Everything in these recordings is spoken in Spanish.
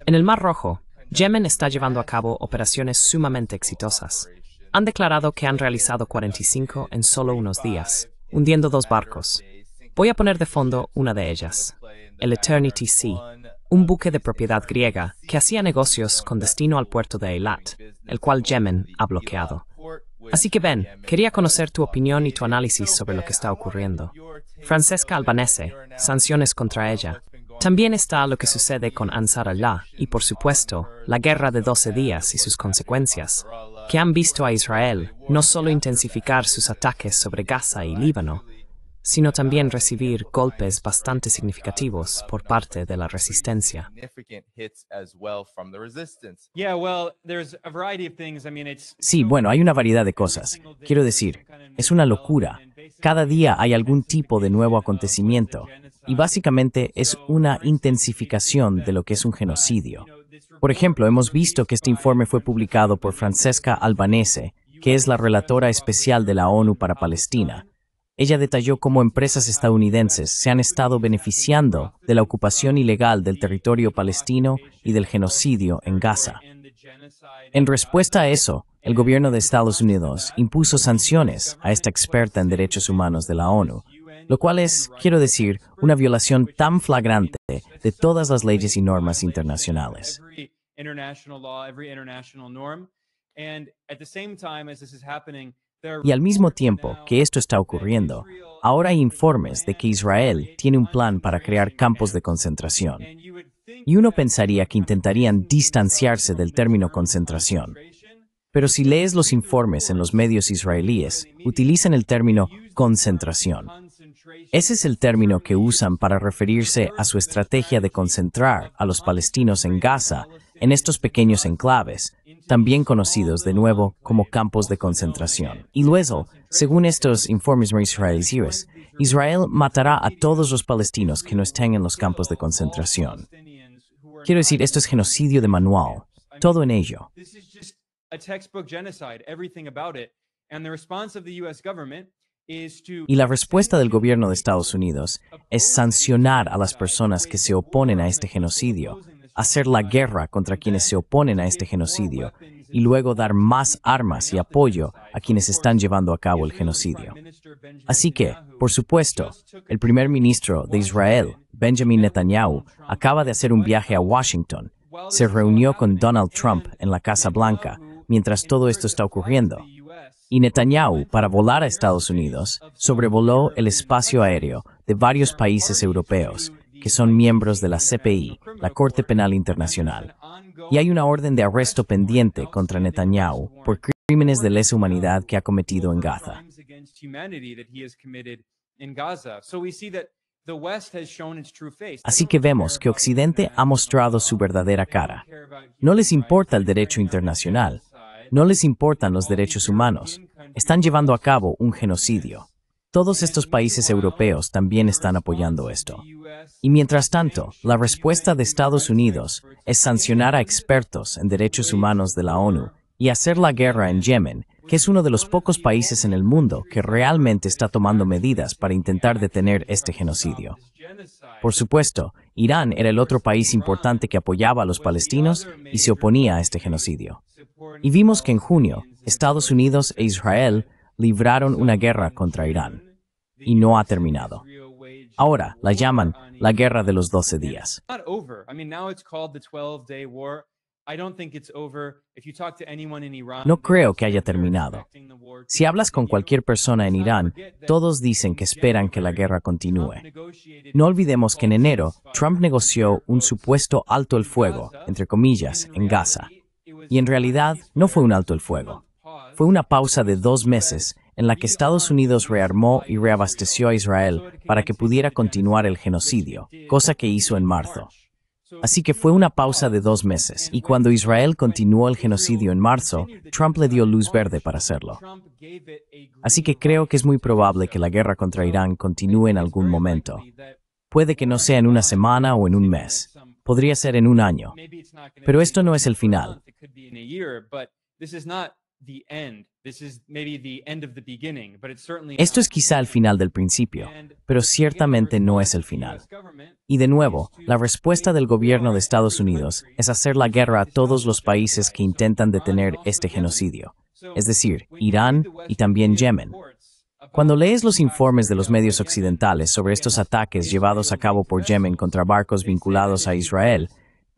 En el Mar Rojo, Yemen está llevando a cabo operaciones sumamente exitosas. Han declarado que han realizado 45 en solo unos días, hundiendo 2 barcos. Voy a poner de fondo una de ellas, el Eternity Sea, un buque de propiedad griega que hacía negocios con destino al puerto de Eilat, el cual Yemen ha bloqueado. Así que Ben, quería conocer tu opinión y tu análisis sobre lo que está ocurriendo. Francesca Albanese, sanciones contra ella. También está lo que sucede con Ansar Allah y, por supuesto, la guerra de 12 días y sus consecuencias, que han visto a Israel no solo intensificar sus ataques sobre Gaza y Líbano, sino también recibir golpes bastante significativos por parte de la resistencia. Sí, bueno, hay una variedad de cosas. Quiero decir, es una locura. Cada día hay algún tipo de nuevo acontecimiento y básicamente es una intensificación de lo que es un genocidio. Por ejemplo, hemos visto que este informe fue publicado por Francesca Albanese, que es la relatora especial de la ONU para Palestina. Ella detalló cómo empresas estadounidenses se han estado beneficiando de la ocupación ilegal del territorio palestino y del genocidio en Gaza. En respuesta a eso, el gobierno de Estados Unidos impuso sanciones a esta experta en derechos humanos de la ONU, lo cual es, quiero decir, una violación tan flagrante de todas las leyes y normas internacionales. Y al mismo tiempo que esto está ocurriendo, ahora hay informes de que Israel tiene un plan para crear campos de concentración. Y uno pensaría que intentarían distanciarse del término concentración. Pero si lees los informes en los medios israelíes, utilizan el término concentración. Ese es el término que usan para referirse a su estrategia de concentrar a los palestinos en Gaza, en estos pequeños enclaves, también conocidos de nuevo como campos de concentración. Y luego, según estos informes israelíes, Israel matará a todos los palestinos que no estén en los campos de concentración. Quiero decir, esto es genocidio de manual, todo en ello. Y la respuesta del gobierno de Estados Unidos es sancionar a las personas que se oponen a este genocidio, hacer la guerra contra quienes se oponen a este genocidio y luego dar más armas y apoyo a quienes están llevando a cabo el genocidio. Así que, por supuesto, el primer ministro de Israel, Benjamin Netanyahu, acaba de hacer un viaje a Washington. Se reunió con Donald Trump en la Casa Blanca mientras todo esto está ocurriendo. Y Netanyahu, para volar a Estados Unidos, sobrevoló el espacio aéreo de varios países europeos que son miembros de la CPI, la Corte Penal Internacional. Y hay una orden de arresto pendiente contra Netanyahu por crímenes de lesa humanidad que ha cometido en Gaza. Así que vemos que Occidente ha mostrado su verdadera cara. No les importa el derecho internacional. No les importan los derechos humanos. Están llevando a cabo un genocidio. Todos estos países europeos también están apoyando esto. Y mientras tanto, la respuesta de Estados Unidos es sancionar a expertos en derechos humanos de la ONU y hacer la guerra en Yemen, que es uno de los pocos países en el mundo que realmente está tomando medidas para intentar detener este genocidio. Por supuesto, Irán era el otro país importante que apoyaba a los palestinos y se oponía a este genocidio. Y vimos que en junio, Estados Unidos e Israel libraron una guerra contra Irán. Y no ha terminado. Ahora la llaman la Guerra de los 12 días. No creo que haya terminado. Si hablas con cualquier persona en Irán, todos dicen que esperan que la guerra continúe. No olvidemos que en enero, Trump negoció un supuesto alto el fuego, entre comillas, en Gaza. Y en realidad no fue un alto el fuego. Fue una pausa de 2 meses en la que Estados Unidos rearmó y reabasteció a Israel para que pudiera continuar el genocidio, cosa que hizo en marzo. Así que fue una pausa de 2 meses, y cuando Israel continuó el genocidio en marzo, Trump le dio luz verde para hacerlo. Así que creo que es muy probable que la guerra contra Irán continúe en algún momento. Puede que no sea en una semana o en un mes. Podría ser en un año. Pero esto no es el final. Esto es quizá el final del principio, pero ciertamente no es el final. Y de nuevo, la respuesta del gobierno de Estados Unidos es hacer la guerra a todos los países que intentan detener este genocidio, es decir, Irán y también Yemen. Cuando lees los informes de los medios occidentales sobre estos ataques llevados a cabo por Yemen contra barcos vinculados a Israel,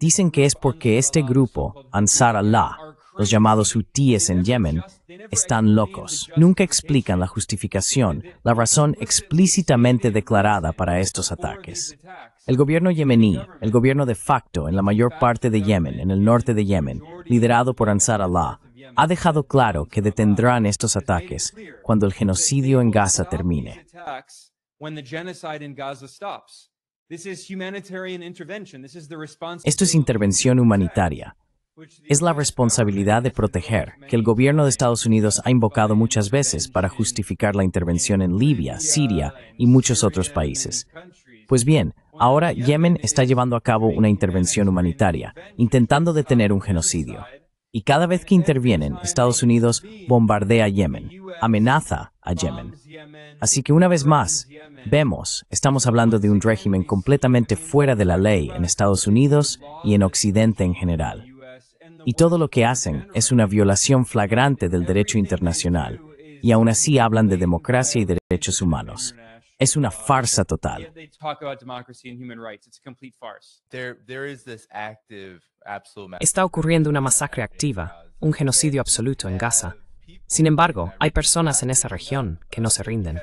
dicen que es porque este grupo, Ansar Allah, los llamados hutíes en Yemen, están locos. Nunca explican la justificación, la razón explícitamente declarada para estos ataques. El gobierno yemení, el gobierno de facto en la mayor parte de Yemen, en el norte de Yemen, liderado por Ansar Allah, ha dejado claro que detendrán estos ataques cuando el genocidio en Gaza termine. Esto es intervención humanitaria. Es la responsabilidad de proteger, que el gobierno de Estados Unidos ha invocado muchas veces para justificar la intervención en Libia, Siria y muchos otros países. Pues bien, ahora Yemen está llevando a cabo una intervención humanitaria, intentando detener un genocidio. Y cada vez que intervienen, Estados Unidos bombardea a Yemen, amenaza a Yemen. Así que una vez más, estamos hablando de un régimen completamente fuera de la ley en Estados Unidos y en Occidente en general. Y todo lo que hacen es una violación flagrante del derecho internacional, y aún así hablan de democracia y derechos humanos. Es una farsa total. Está ocurriendo una masacre activa, un genocidio absoluto en Gaza. Sin embargo, hay personas en esa región que no se rinden.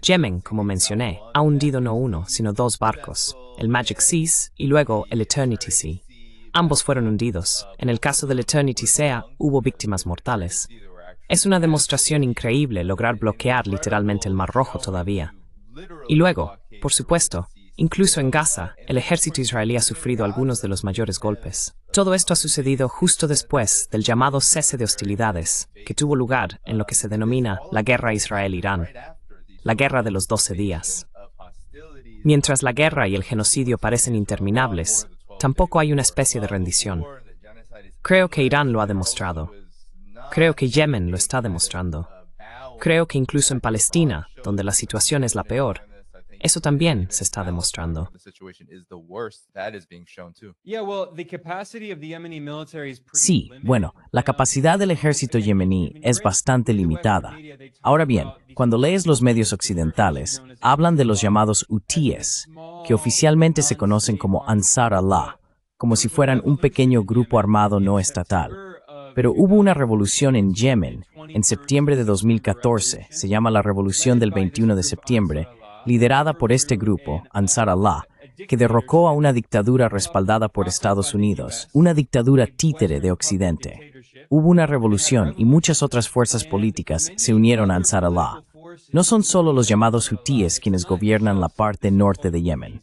Yemen, como mencioné, ha hundido no uno, sino dos barcos, el Magic Seas y luego el Eternity Sea. Ambos fueron hundidos. En el caso del Eternity Sea, hubo víctimas mortales. Es una demostración increíble lograr bloquear literalmente el Mar Rojo todavía. Y luego, por supuesto, incluso en Gaza, el ejército israelí ha sufrido algunos de los mayores golpes. Todo esto ha sucedido justo después del llamado cese de hostilidades, que tuvo lugar en lo que se denomina la Guerra Israel-Irán, la Guerra de los 12 días. Mientras la guerra y el genocidio parecen interminables, tampoco hay una especie de rendición. Creo que Irán lo ha demostrado. Creo que Yemen lo está demostrando. Creo que incluso en Palestina, donde la situación es la peor, eso también se está demostrando. Sí, bueno, la capacidad del ejército yemení es bastante limitada. Ahora bien, cuando lees los medios occidentales, hablan de los llamados hutíes, que oficialmente se conocen como Ansar Allah, como si fueran un pequeño grupo armado no estatal. Pero hubo una revolución en Yemen, en septiembre de 2014, se llama la Revolución del 21 de septiembre, liderada por este grupo, Ansar Allah, que derrocó a una dictadura respaldada por Estados Unidos, una dictadura títere de Occidente. Hubo una revolución y muchas otras fuerzas políticas se unieron a Ansar Allah. No son solo los llamados hutíes quienes gobiernan la parte norte de Yemen.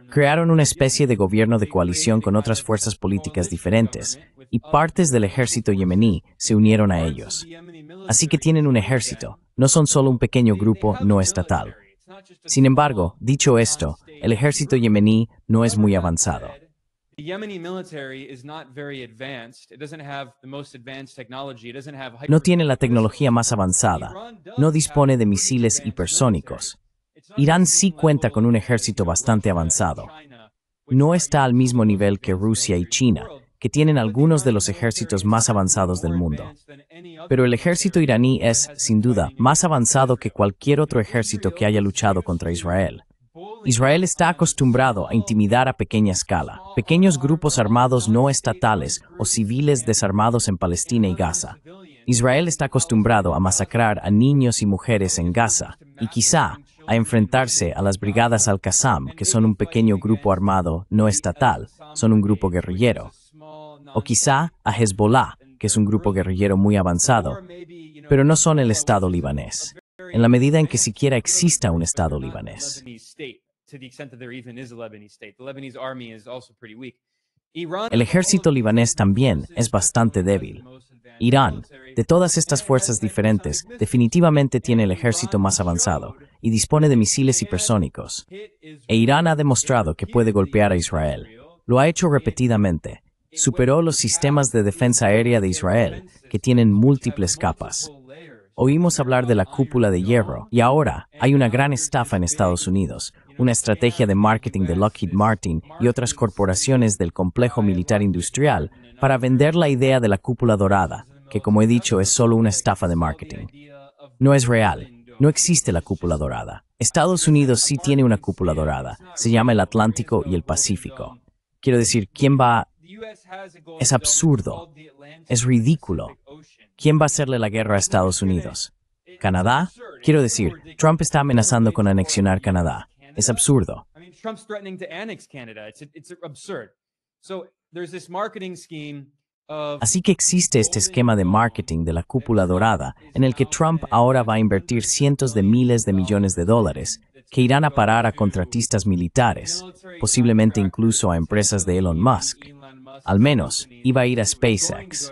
Crearon una especie de gobierno de coalición con otras fuerzas políticas diferentes, y partes del ejército yemení se unieron a ellos. Así que tienen un ejército, no son solo un pequeño grupo no estatal. Sin embargo, dicho esto, el ejército yemení no es muy avanzado. No tiene la tecnología más avanzada, no dispone de misiles hipersónicos. Irán sí cuenta con un ejército bastante avanzado. No está al mismo nivel que Rusia y China, que tienen algunos de los ejércitos más avanzados del mundo. Pero el ejército iraní es, sin duda, más avanzado que cualquier otro ejército que haya luchado contra Israel. Israel está acostumbrado a intimidar a pequeña escala, pequeños grupos armados no estatales o civiles desarmados en Palestina y Gaza. Israel está acostumbrado a masacrar a niños y mujeres en Gaza, y quizá a enfrentarse a las brigadas Al-Qassam, que son un pequeño grupo armado no estatal, son un grupo guerrillero. O quizá a Hezbollah, que es un grupo guerrillero muy avanzado, pero no son el Estado libanés, en la medida en que siquiera exista un Estado libanés. El ejército libanés también es bastante débil. Irán, de todas estas fuerzas diferentes, definitivamente tiene el ejército más avanzado y dispone de misiles hipersónicos. E Irán ha demostrado que puede golpear a Israel. Lo ha hecho repetidamente. superó los sistemas de defensa aérea de Israel, que tienen múltiples capas. Oímos hablar de la cúpula de hierro, y ahora hay una gran estafa en Estados Unidos, una estrategia de marketing de Lockheed Martin y otras corporaciones del complejo militar industrial para vender la idea de la cúpula dorada, que como he dicho es solo una estafa de marketing. No es real, no existe la cúpula dorada. Estados Unidos sí tiene una cúpula dorada, se llama el Atlántico y el Pacífico. Quiero decir, ¿quién va? Es absurdo, es ridículo. ¿Quién va a hacerle la guerra a Estados Unidos? ¿Canadá? Quiero decir, Trump está amenazando con anexionar Canadá. Es absurdo. Así que existe este esquema de marketing de la cúpula dorada, en el que Trump ahora va a invertir cientos de miles de millones de dólares, que irán a parar a contratistas militares, posiblemente incluso a empresas de Elon Musk. Al menos, iba a ir a SpaceX.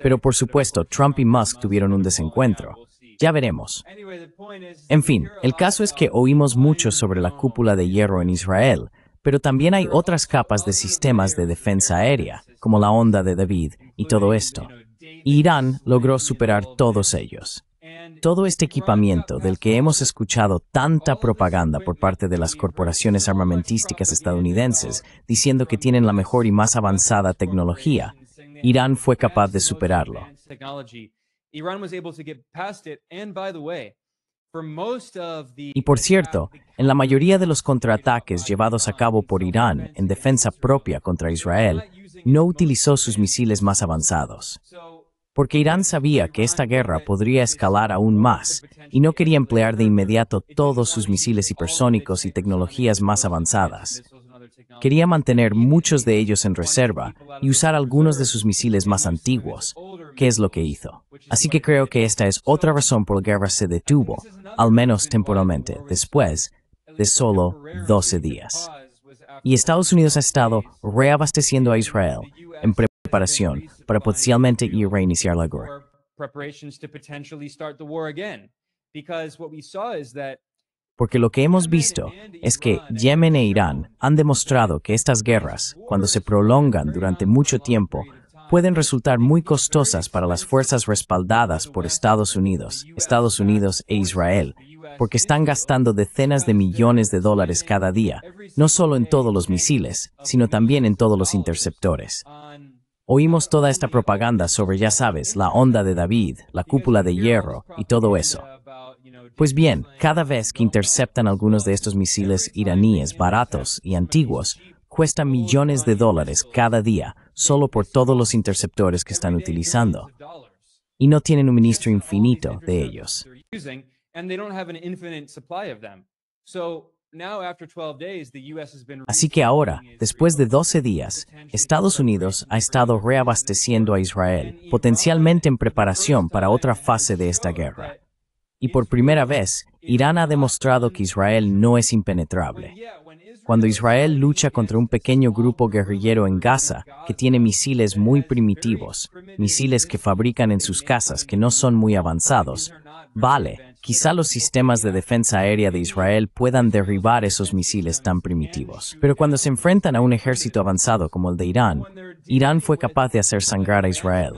Pero por supuesto, Trump y Musk tuvieron un desencuentro. Ya veremos. En fin, el caso es que oímos mucho sobre la cúpula de hierro en Israel, pero también hay otras capas de sistemas de defensa aérea, como la Onda de David y todo esto. Irán logró superar todos ellos. Todo este equipamiento del que hemos escuchado tanta propaganda por parte de las corporaciones armamentísticas estadounidenses, diciendo que tienen la mejor y más avanzada tecnología, Irán fue capaz de superarlo. Y por cierto, en la mayoría de los contraataques llevados a cabo por Irán en defensa propia contra Israel, no utilizó sus misiles más avanzados. Porque Irán sabía que esta guerra podría escalar aún más y no quería emplear de inmediato todos sus misiles hipersónicos y tecnologías más avanzadas. Quería mantener muchos de ellos en reserva y usar algunos de sus misiles más antiguos, que es lo que hizo. Así que creo que esta es otra razón por la guerra se detuvo, al menos temporalmente, después de solo 12 días. Y Estados Unidos ha estado reabasteciendo a Israel en preparación para potencialmente ir a reiniciar la guerra. Porque lo que hemos visto es que Yemen e Irán han demostrado que estas guerras, cuando se prolongan durante mucho tiempo, pueden resultar muy costosas para las fuerzas respaldadas por Estados Unidos e Israel, porque están gastando decenas de millones de dólares cada día, no solo en todos los misiles, sino también en todos los interceptores. Oímos toda esta propaganda sobre, ya sabes, la Onda de David, la cúpula de hierro y todo eso. Pues bien, cada vez que interceptan algunos de estos misiles iraníes baratos y antiguos, cuesta millones de dólares cada día, solo por todos los interceptores que están utilizando. Y no tienen un ministro infinito de ellos. Así que ahora, después de 12 días, Estados Unidos ha estado reabasteciendo a Israel, potencialmente en preparación para otra fase de esta guerra. Y por primera vez, Irán ha demostrado que Israel no es impenetrable. Cuando Israel lucha contra un pequeño grupo guerrillero en Gaza que tiene misiles muy primitivos, misiles que fabrican en sus casas que no son muy avanzados, vale, quizá los sistemas de defensa aérea de Israel puedan derribar esos misiles tan primitivos. Pero cuando se enfrentan a un ejército avanzado como el de Irán, Irán fue capaz de hacer sangrar a Israel.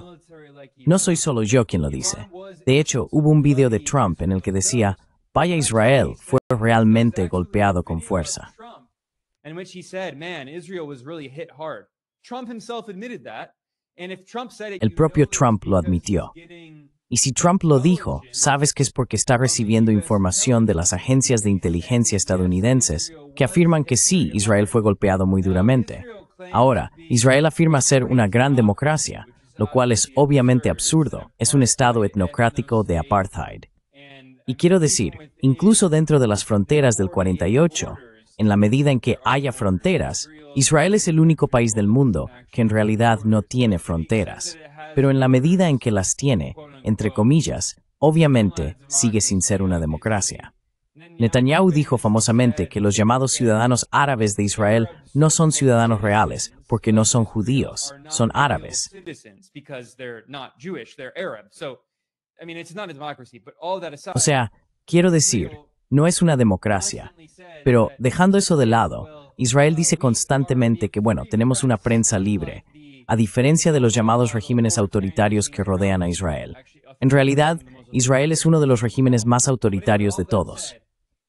No soy solo yo quien lo dice. De hecho, hubo un video de Trump en el que decía, vaya, Israel fue realmente golpeado con fuerza. El propio Trump lo admitió. Y si Trump lo dijo, sabes que es porque está recibiendo información de las agencias de inteligencia estadounidenses que afirman que sí, Israel fue golpeado muy duramente. Ahora, Israel afirma ser una gran democracia, lo cual es obviamente absurdo. Es un estado etnocrático de apartheid. Y quiero decir, incluso dentro de las fronteras del 48, en la medida en que haya fronteras, Israel es el único país del mundo que en realidad no tiene fronteras. Pero en la medida en que las tiene, entre comillas, obviamente sigue sin ser una democracia. Netanyahu dijo famosamente que los llamados ciudadanos árabes de Israel no son ciudadanos reales porque no son judíos, son árabes. O sea, quiero decir, no es una democracia. Pero dejando eso de lado, Israel dice constantemente que, bueno, tenemos una prensa libre. a diferencia de los llamados regímenes autoritarios que rodean a Israel. En realidad, Israel es uno de los regímenes más autoritarios de todos.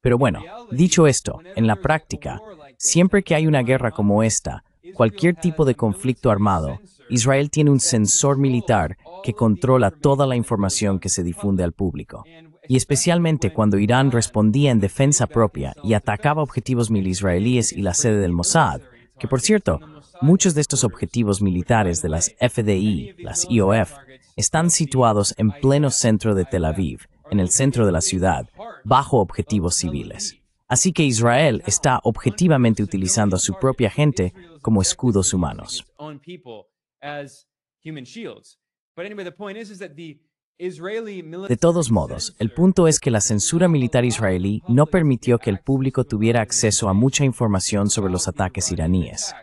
Pero bueno, dicho esto, en la práctica, siempre que hay una guerra como esta, cualquier tipo de conflicto armado, Israel tiene un sensor militar que controla toda la información que se difunde al público. Y especialmente cuando Irán respondía en defensa propia y atacaba objetivos israelíes y la sede del Mossad, que por cierto, muchos de estos objetivos militares de las FDI, las IOF, están situados en pleno centro de Tel Aviv, en el centro de la ciudad, bajo objetivos civiles. Así que Israel está objetivamente utilizando a su propia gente como escudos humanos. De todos modos, el punto es que la censura militar israelí no permitió que el público tuviera acceso a mucha información sobre los ataques iraníes.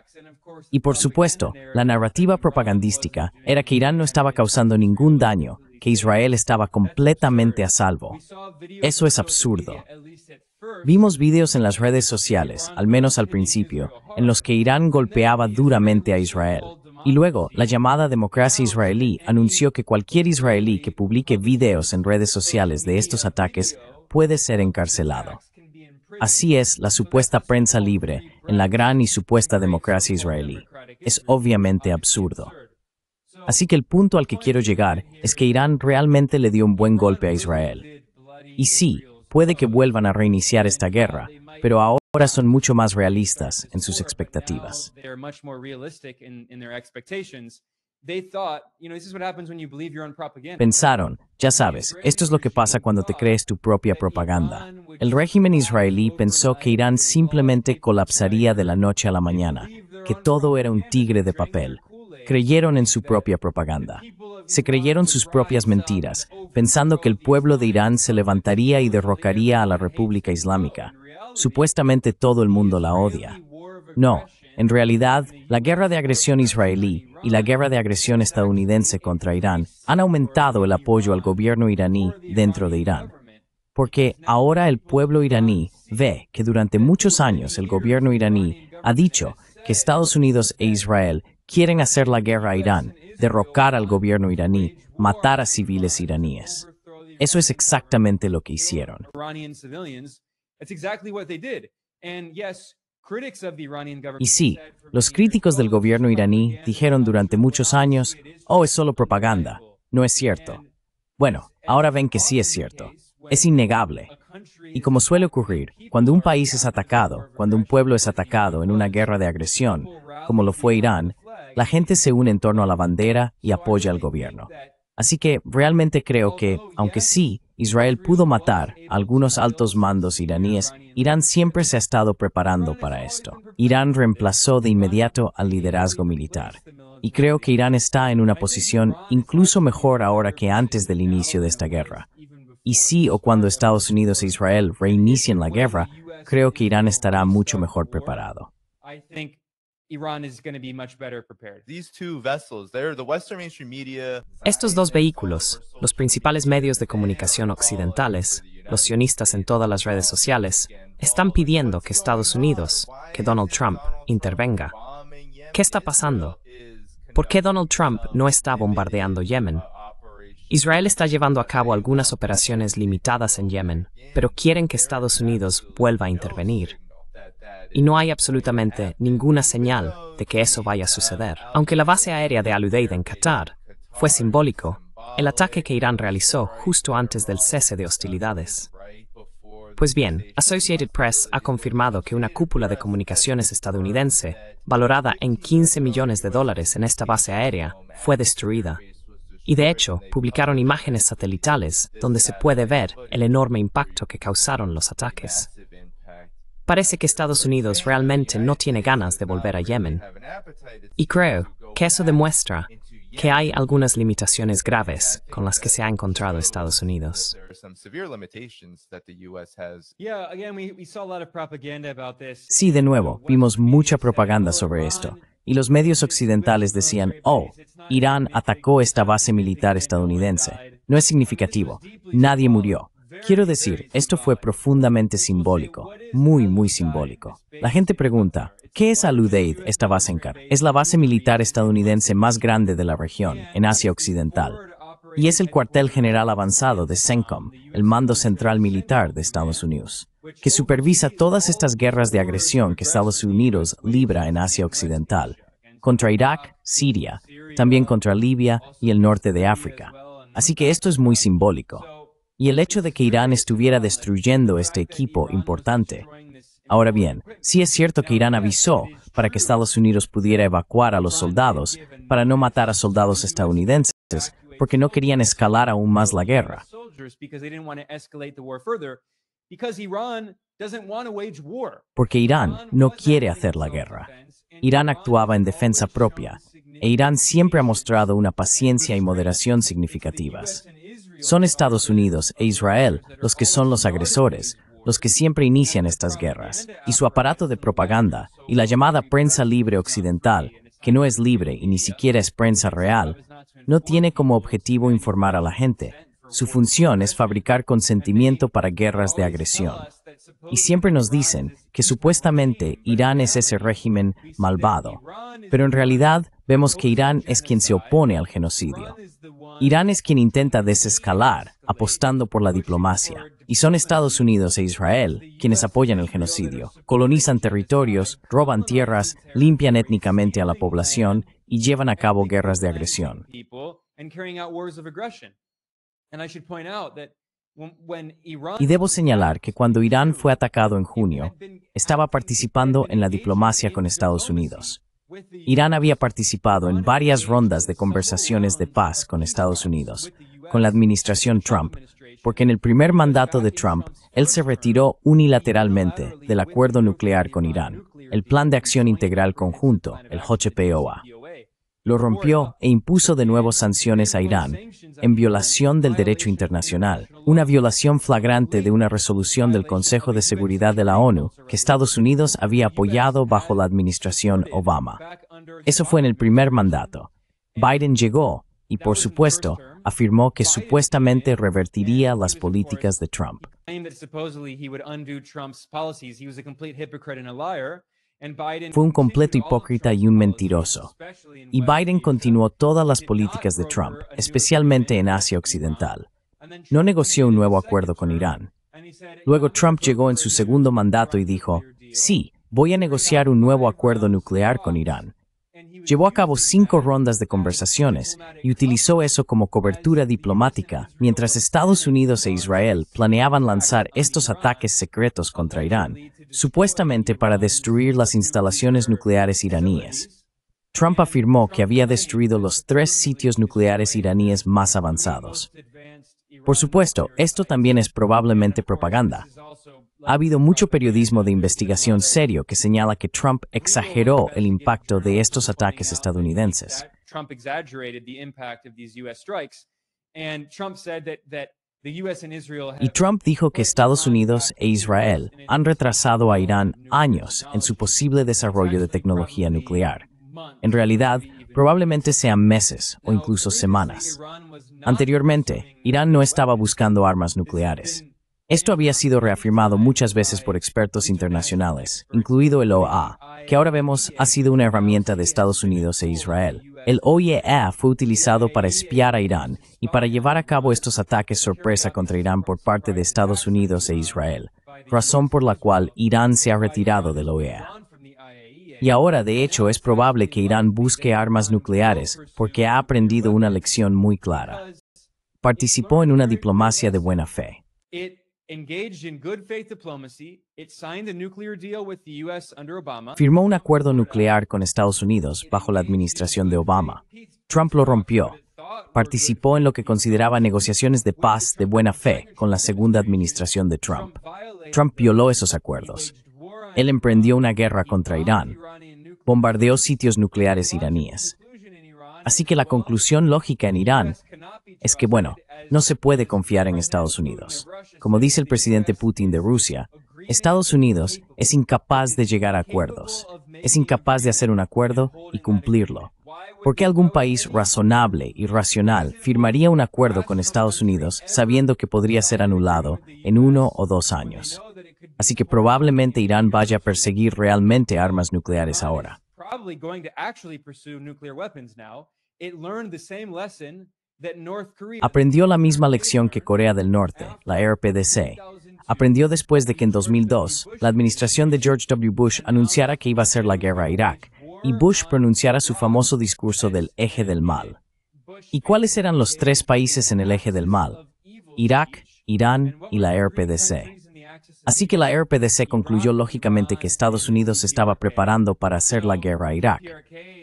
Y por supuesto, la narrativa propagandística era que Irán no estaba causando ningún daño, que Israel estaba completamente a salvo. Eso es absurdo. Vimos videos en las redes sociales, al menos al principio, en los que Irán golpeaba duramente a Israel. Y luego, la llamada democracia israelí anunció que cualquier israelí que publique videos en redes sociales de estos ataques puede ser encarcelado. Así es la supuesta prensa libre en la gran y supuesta democracia israelí. Es obviamente absurdo. Así que el punto al que quiero llegar es que Irán realmente le dio un buen golpe a Israel. Y sí, puede que vuelvan a reiniciar esta guerra, pero ahora son mucho más realistas en sus expectativas. Pensaron, ya sabes, esto es lo que pasa cuando te crees tu propia propaganda. El régimen israelí pensó que Irán simplemente colapsaría de la noche a la mañana, que todo era un tigre de papel. Creyeron en su propia propaganda. Se creyeron sus propias mentiras, pensando que el pueblo de Irán se levantaría y derrocaría a la República Islámica. Supuestamente todo el mundo la odia. No, en realidad, la guerra de agresión israelí y la guerra de agresión estadounidense contra Irán han aumentado el apoyo al gobierno iraní dentro de Irán. Porque ahora el pueblo iraní ve que durante muchos años el gobierno iraní ha dicho que Estados Unidos e Israel quieren hacer la guerra a Irán, derrocar al gobierno iraní, matar a civiles iraníes. Eso es exactamente lo que hicieron. Y sí, los críticos del gobierno iraní dijeron durante muchos años, oh, es solo propaganda. No es cierto. Bueno, ahora ven que sí es cierto. Es innegable. Y como suele ocurrir, cuando un país es atacado, cuando un pueblo es atacado en una guerra de agresión, como lo fue Irán, la gente se une en torno a la bandera y apoya al gobierno. Así que realmente creo que, aunque sí, Israel pudo matar a algunos altos mandos iraníes, Irán siempre se ha estado preparando para esto. Irán reemplazó de inmediato al liderazgo militar. Y creo que Irán está en una posición incluso mejor ahora que antes del inicio de esta guerra. Y si o cuando Estados Unidos e Israel reinicien la guerra, creo que Irán estará mucho mejor preparado. Estos dos vehículos, los principales medios de comunicación occidentales, los sionistas en todas las redes sociales, están pidiendo que Estados Unidos, que Donald Trump, intervenga. ¿Qué está pasando? ¿Por qué Donald Trump no está bombardeando Yemen? Israel está llevando a cabo algunas operaciones limitadas en Yemen, pero quieren que Estados Unidos vuelva a intervenir. Y no hay absolutamente ninguna señal de que eso vaya a suceder. Aunque la base aérea de Al Udeid en Qatar fue simbólico, el ataque que Irán realizó justo antes del cese de hostilidades. Pues bien, Associated Press ha confirmado que una cúpula de comunicaciones estadounidense, valorada en $15 millones en esta base aérea, fue destruida. Y de hecho, publicaron imágenes satelitales donde se puede ver el enorme impacto que causaron los ataques. Parece que Estados Unidos realmente no tiene ganas de volver a Yemen. Y creo que eso demuestra que hay algunas limitaciones graves con las que se ha encontrado Estados Unidos. Sí, de nuevo, vimos mucha propaganda sobre esto. Y los medios occidentales decían, oh, Irán atacó esta base militar estadounidense. No es significativo. Nadie murió. Quiero decir, esto fue profundamente simbólico, muy simbólico. La gente pregunta, ¿Qué es Al-Udeid, esta base en Qatar? Es la base militar estadounidense más grande de la región, en Asia Occidental. Y es el cuartel general avanzado de CENTCOM, el Mando Central Militar de Estados Unidos, que supervisa todas estas guerras de agresión que Estados Unidos libra en Asia Occidental, contra Irak, Siria, también contra Libia y el norte de África. Así que esto es muy simbólico. Y el hecho de que Irán estuviera destruyendo este equipo importante. Ahora bien, sí es cierto que Irán avisó para que Estados Unidos pudiera evacuar a los soldados para no matar a soldados estadounidenses, porque no querían escalar aún más la guerra. Porque Irán no quiere hacer la guerra. Irán actuaba en defensa propia, e Irán siempre ha mostrado una paciencia y moderación significativas. Son Estados Unidos e Israel los que son los agresores, los que siempre inician estas guerras, y su aparato de propaganda, y la llamada prensa libre occidental, que no es libre y ni siquiera es prensa real, no tiene como objetivo informar a la gente. Su función es fabricar consentimiento para guerras de agresión. Y siempre nos dicen que supuestamente Irán es ese régimen malvado, pero en realidad vemos que Irán es quien se opone al genocidio. Irán es quien intenta desescalar, apostando por la diplomacia, y son Estados Unidos e Israel quienes apoyan el genocidio, colonizan territorios, roban tierras, limpian étnicamente a la población y llevan a cabo guerras de agresión. Y debo señalar que cuando Irán fue atacado en junio, estaba participando en la diplomacia con Estados Unidos. Irán había participado en varias rondas de conversaciones de paz con Estados Unidos, con la administración Trump, porque en el primer mandato de Trump, él se retiró unilateralmente del acuerdo nuclear con Irán, el Plan de Acción Integral Conjunto, el JPOA. Lo rompió e impuso de nuevo sanciones a Irán, en violación del derecho internacional, una violación flagrante de una resolución del Consejo de Seguridad de la ONU que Estados Unidos había apoyado bajo la administración Obama. Eso fue en el primer mandato. Biden llegó y, por supuesto, afirmó que supuestamente revertiría las políticas de Trump. Fue un completo hipócrita y un mentiroso. Y Biden continuó todas las políticas de Trump, especialmente en Asia Occidental. No negoció un nuevo acuerdo con Irán. Luego Trump llegó en su segundo mandato y dijo, sí, voy a negociar un nuevo acuerdo nuclear con Irán. Llevó a cabo 5 rondas de conversaciones y utilizó eso como cobertura diplomática, mientras Estados Unidos e Israel planeaban lanzar estos ataques secretos contra Irán, supuestamente para destruir las instalaciones nucleares iraníes. Trump afirmó que había destruido los 3 sitios nucleares iraníes más avanzados. Por supuesto, esto también es probablemente propaganda. Ha habido mucho periodismo de investigación serio que señala que Trump exageró el impacto de estos ataques estadounidenses. Y Trump dijo que Estados Unidos e Israel han retrasado a Irán años en su posible desarrollo de tecnología nuclear. En realidad, probablemente sean meses o incluso semanas. Anteriormente, Irán no estaba buscando armas nucleares. Esto había sido reafirmado muchas veces por expertos internacionales, incluido el OAA, que ahora vemos ha sido una herramienta de Estados Unidos e Israel. El OIEA fue utilizado para espiar a Irán y para llevar a cabo estos ataques sorpresa contra Irán por parte de Estados Unidos e Israel, razón por la cual Irán se ha retirado del OIEA. Y ahora, de hecho, es probable que Irán busque armas nucleares porque ha aprendido una lección muy clara. Participó en una diplomacia de buena fe. Firmó un acuerdo nuclear con Estados Unidos bajo la administración de Obama. Trump lo rompió. Participó en lo que consideraba negociaciones de paz de buena fe con la segunda administración de Trump. Trump violó esos acuerdos. Él emprendió una guerra contra Irán. Bombardeó sitios nucleares iraníes. Así que la conclusión lógica en Irán es que, bueno, no se puede confiar en Estados Unidos. Como dice el presidente Putin de Rusia, Estados Unidos es incapaz de llegar a acuerdos. Es incapaz de hacer un acuerdo y cumplirlo. ¿Por qué algún país razonable y racional firmaría un acuerdo con Estados Unidos sabiendo que podría ser anulado en 1 o 2 años? Así que probablemente Irán vaya a perseguir realmente armas nucleares ahora. Aprendió la misma lección que Corea del Norte, la RPDC. Aprendió después de que en 2002, la administración de George W. Bush anunciara que iba a hacer la guerra a Irak, y Bush pronunciara su famoso discurso del eje del mal. ¿Y cuáles eran los tres países en el eje del mal? Irak, Irán y la RPDC. Así que la RPDC concluyó lógicamente que Estados Unidos se estaba preparando para hacer la guerra a Irak.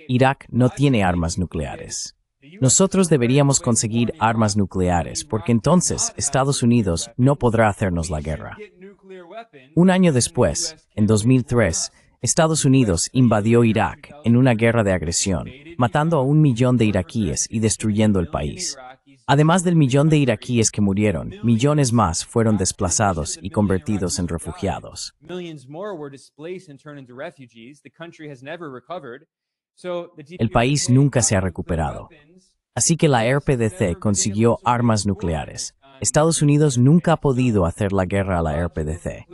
Irak no tiene armas nucleares. Nosotros deberíamos conseguir armas nucleares, porque entonces Estados Unidos no podrá hacernos la guerra. Un año después, en 2003, Estados Unidos invadió Irak en una guerra de agresión, matando a 1 millón de iraquíes y destruyendo el país. Además del millón de iraquíes que murieron, millones más fueron desplazados y convertidos en refugiados. El país nunca se ha recuperado. Así que la RPDC consiguió armas nucleares. Estados Unidos nunca ha podido hacer la guerra a la RPDC.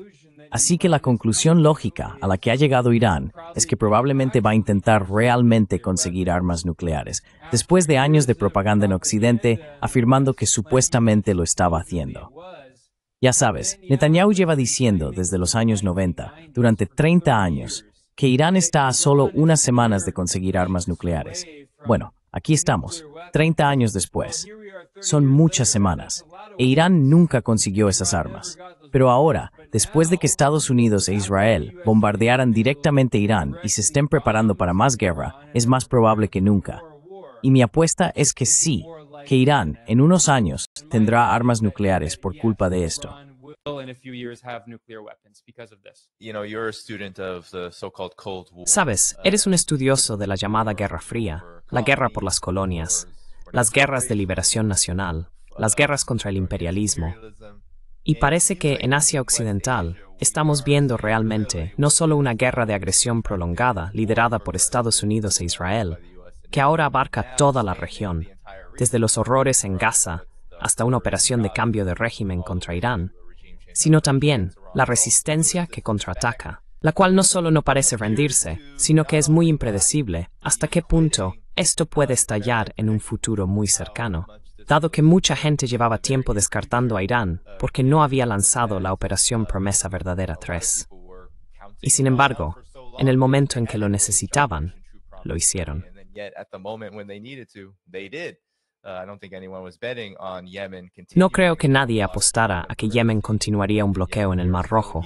Así que la conclusión lógica a la que ha llegado Irán es que probablemente va a intentar realmente conseguir armas nucleares, después de años de propaganda en Occidente afirmando que supuestamente lo estaba haciendo. Ya sabes, Netanyahu lleva diciendo desde los años 90, durante 30 años, que Irán está a solo unas semanas de conseguir armas nucleares. Bueno, aquí estamos, 30 años después. Son muchas semanas, e Irán nunca consiguió esas armas. Pero ahora, después de que Estados Unidos e Israel bombardearan directamente Irán y se estén preparando para más guerra, es más probable que nunca. Y mi apuesta es que sí, que Irán, en unos años, tendrá armas nucleares por culpa de esto. Sabes, eres un estudioso de la llamada Guerra Fría, la guerra por las colonias, las guerras de liberación nacional, las guerras contra el imperialismo. Y parece que en Asia Occidental estamos viendo realmente no solo una guerra de agresión prolongada liderada por Estados Unidos e Israel, que ahora abarca toda la región, desde los horrores en Gaza hasta una operación de cambio de régimen contra Irán, sino también la resistencia que contraataca, la cual no solo no parece rendirse, sino que es muy impredecible hasta qué punto esto puede estallar en un futuro muy cercano, dado que mucha gente llevaba tiempo descartando a Irán porque no había lanzado la Operación Promesa Verdadera 3. Y sin embargo, en el momento en que lo necesitaban, lo hicieron. No creo que nadie apostara a que Yemen continuaría un bloqueo en el Mar Rojo.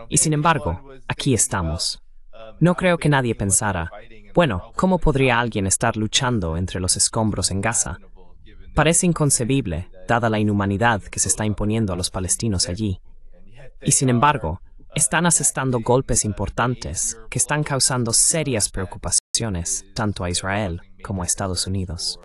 Y sin embargo, aquí estamos. No creo que nadie pensara, bueno, ¿cómo podría alguien estar luchando entre los escombros en Gaza? Parece inconcebible, dada la inhumanidad que se está imponiendo a los palestinos allí. Y sin embargo, están asestando golpes importantes que están causando serias preocupaciones tanto a Israel como a Estados Unidos.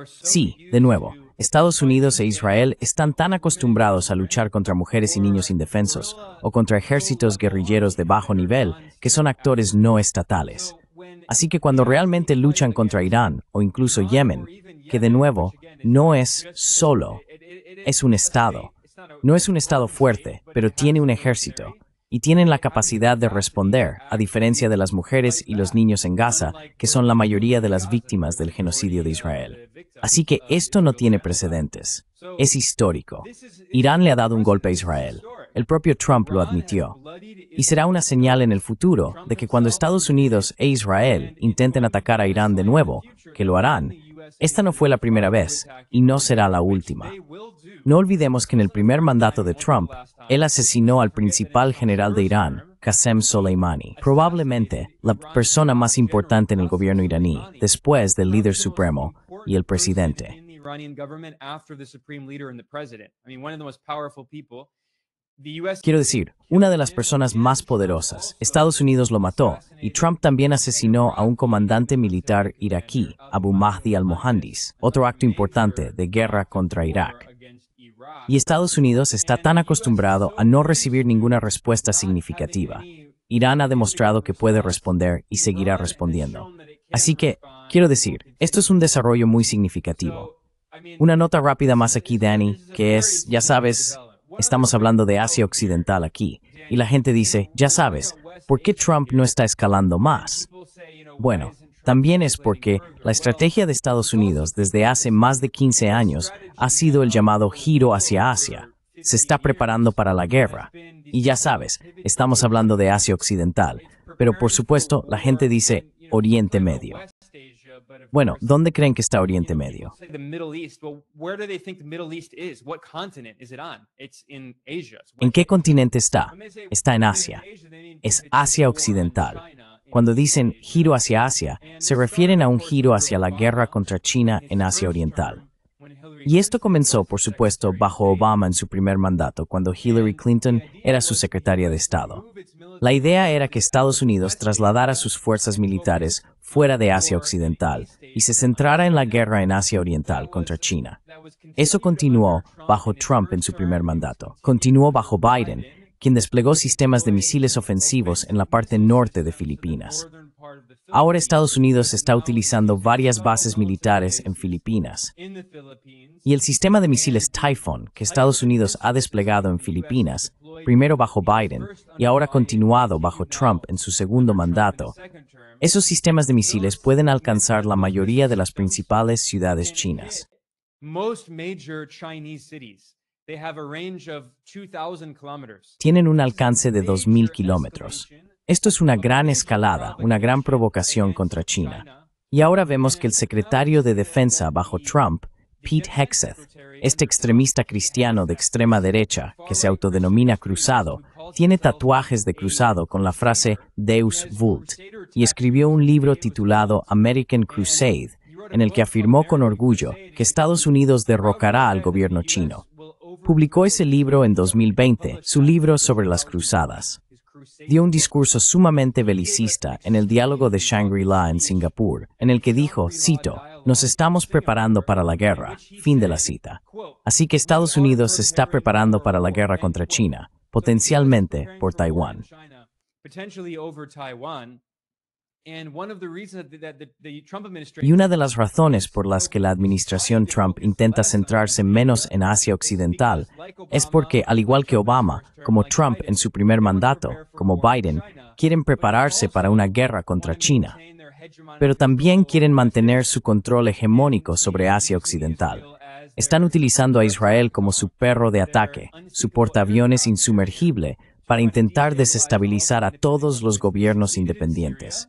Sí, de nuevo, Estados Unidos e Israel están tan acostumbrados a luchar contra mujeres y niños indefensos o contra ejércitos guerrilleros de bajo nivel que son actores no estatales. Así que cuando realmente luchan contra Irán o incluso Yemen, que de nuevo no es solo, es un Estado. No es un Estado fuerte, pero tiene un ejército. Y tienen la capacidad de responder, a diferencia de las mujeres y los niños en Gaza, que son la mayoría de las víctimas del genocidio de Israel. Así que esto no tiene precedentes. Es histórico. Irán le ha dado un golpe a Israel. El propio Trump lo admitió. Y será una señal en el futuro de que cuando Estados Unidos e Israel intenten atacar a Irán de nuevo, que lo harán, esta no fue la primera vez y no será la última. No olvidemos que en el primer mandato de Trump, él asesinó al principal general de Irán, Qasem Soleimani, probablemente la persona más importante en el gobierno iraní, después del líder supremo y el presidente. Quiero decir, una de las personas más poderosas. Estados Unidos lo mató, y Trump también asesinó a un comandante militar iraquí, Abu Mahdi al-Mohandis, otro acto importante de guerra contra Irak. Y Estados Unidos está tan acostumbrado a no recibir ninguna respuesta significativa. Irán ha demostrado que puede responder y seguirá respondiendo. Así que, quiero decir, esto es un desarrollo muy significativo. Una nota rápida más aquí, Danny, que es, ya sabes, estamos hablando de Asia Occidental aquí, y la gente dice, ya sabes, ¿por qué Trump no está escalando más? Bueno, también es porque la estrategia de Estados Unidos desde hace más de 15 años ha sido el llamado giro hacia Asia. Se está preparando para la guerra. Y ya sabes, estamos hablando de Asia Occidental, pero por supuesto la gente dice Oriente Medio. Bueno, ¿dónde creen que está Oriente Medio? ¿En qué continente está? Está en Asia. Es Asia Occidental. Cuando dicen giro hacia Asia, se refieren a un giro hacia la guerra contra China en Asia Oriental. Y esto comenzó, por supuesto, bajo Obama en su primer mandato, cuando Hillary Clinton era su secretaria de Estado. La idea era que Estados Unidos trasladara sus fuerzas militares fuera de Asia Occidental y se centrara en la guerra en Asia Oriental contra China. Eso continuó bajo Trump en su primer mandato. Continuó bajo Biden, quien desplegó sistemas de misiles ofensivos en la parte norte de Filipinas. Ahora Estados Unidos está utilizando varias bases militares en Filipinas. Y el sistema de misiles Typhoon que Estados Unidos ha desplegado en Filipinas, primero bajo Biden y ahora continuado bajo Trump en su segundo mandato, esos sistemas de misiles pueden alcanzar la mayoría de las principales ciudades chinas. Tienen un alcance de 2.000 kilómetros. Esto es una gran escalada, una gran provocación contra China. Y ahora vemos que el secretario de Defensa bajo Trump, Pete Hegseth, este extremista cristiano de extrema derecha que se autodenomina cruzado, tiene tatuajes de cruzado con la frase Deus Vult y escribió un libro titulado American Crusade, en el que afirmó con orgullo que Estados Unidos derrocará al gobierno chino. Publicó ese libro en 2020, su libro sobre las cruzadas. Dio un discurso sumamente belicista en el diálogo de Shangri-La en Singapur, en el que dijo, cito, nos estamos preparando para la guerra, fin de la cita. Así que Estados Unidos se está preparando para la guerra contra China, potencialmente por Taiwán. Y una de las razones por las que la administración Trump intenta centrarse menos en Asia Occidental es porque, al igual que Obama, como Trump en su primer mandato, como Biden, quieren prepararse para una guerra contra China. Pero también quieren mantener su control hegemónico sobre Asia Occidental. Están utilizando a Israel como su perro de ataque, su portaaviones insumergible, para intentar desestabilizar a todos los gobiernos independientes.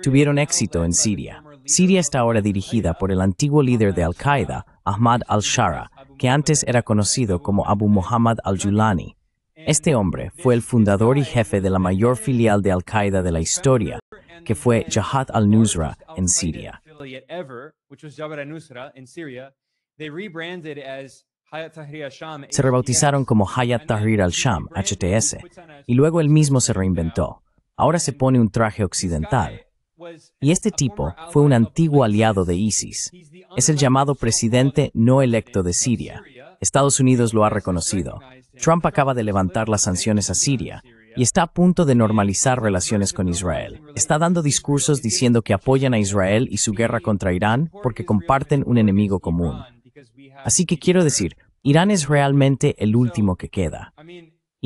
Tuvieron éxito en Siria. Siria está ahora dirigida por el antiguo líder de Al-Qaeda, Ahmad al-Shara, que antes era conocido como Abu Muhammad al-Julani. Este hombre fue el fundador y jefe de la mayor filial de Al-Qaeda de la historia, que fue Jabhat al-Nusra en Siria. Se rebautizaron como Hayat Tahrir al-Sham, HTS, y luego él mismo se reinventó. Ahora se pone un traje occidental. Y este tipo fue un antiguo aliado de ISIS. Es el llamado presidente no electo de Siria. Estados Unidos lo ha reconocido. Trump acaba de levantar las sanciones a Siria y está a punto de normalizar relaciones con Israel. Está dando discursos diciendo que apoyan a Israel y su guerra contra Irán porque comparten un enemigo común. Así que quiero decir, Irán es realmente el último que queda.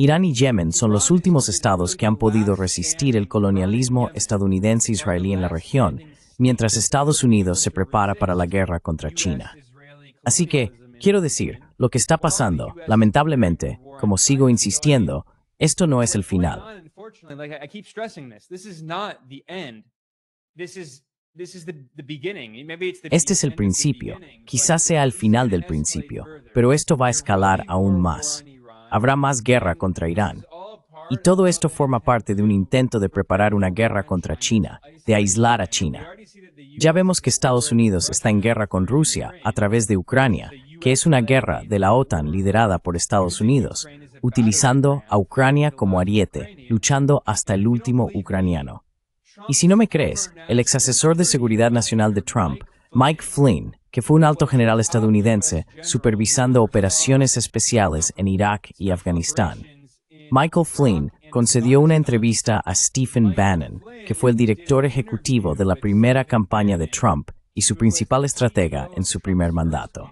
Irán y Yemen son los últimos estados que han podido resistir el colonialismo estadounidense-israelí en la región, mientras Estados Unidos se prepara para la guerra contra China. Así que, quiero decir, lo que está pasando, lamentablemente, como sigo insistiendo, esto no es el final. Este es el principio, quizás sea el final del principio, pero esto va a escalar aún más. Habrá más guerra contra Irán. Y todo esto forma parte de un intento de preparar una guerra contra China, de aislar a China. Ya vemos que Estados Unidos está en guerra con Rusia a través de Ucrania, que es una guerra de la OTAN liderada por Estados Unidos, utilizando a Ucrania como ariete, luchando hasta el último ucraniano. Y si no me crees, el exasesor de Seguridad Nacional de Trump, Mike Flynn, que fue un alto general estadounidense supervisando operaciones especiales en Irak y Afganistán. Michael Flynn concedió una entrevista a Stephen Bannon, que fue el director ejecutivo de la primera campaña de Trump y su principal estratega en su primer mandato.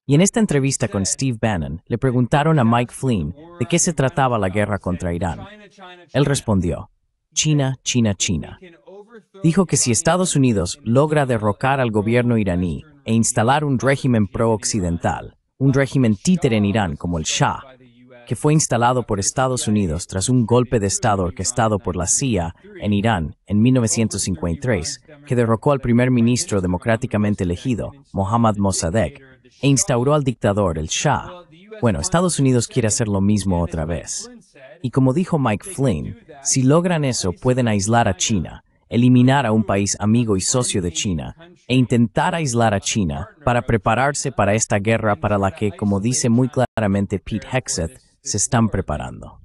Y en esta entrevista con Steve Bannon, le preguntaron a Mike Flynn de qué se trataba la guerra contra Irán. Él respondió, China, China, China. Dijo que si Estados Unidos logra derrocar al gobierno iraní e instalar un régimen pro-occidental, un régimen títere en Irán como el Shah, que fue instalado por Estados Unidos tras un golpe de Estado orquestado por la CIA en Irán en 1953, que derrocó al primer ministro democráticamente elegido, Mohammad Mossadegh, e instauró al dictador, el Shah. Bueno, Estados Unidos quiere hacer lo mismo otra vez. Y como dijo Mike Flynn, si logran eso pueden aislar a China, eliminar a un país amigo y socio de China, e intentar aislar a China para prepararse para esta guerra para la que, como dice muy claramente Pete Hegseth, se están preparando.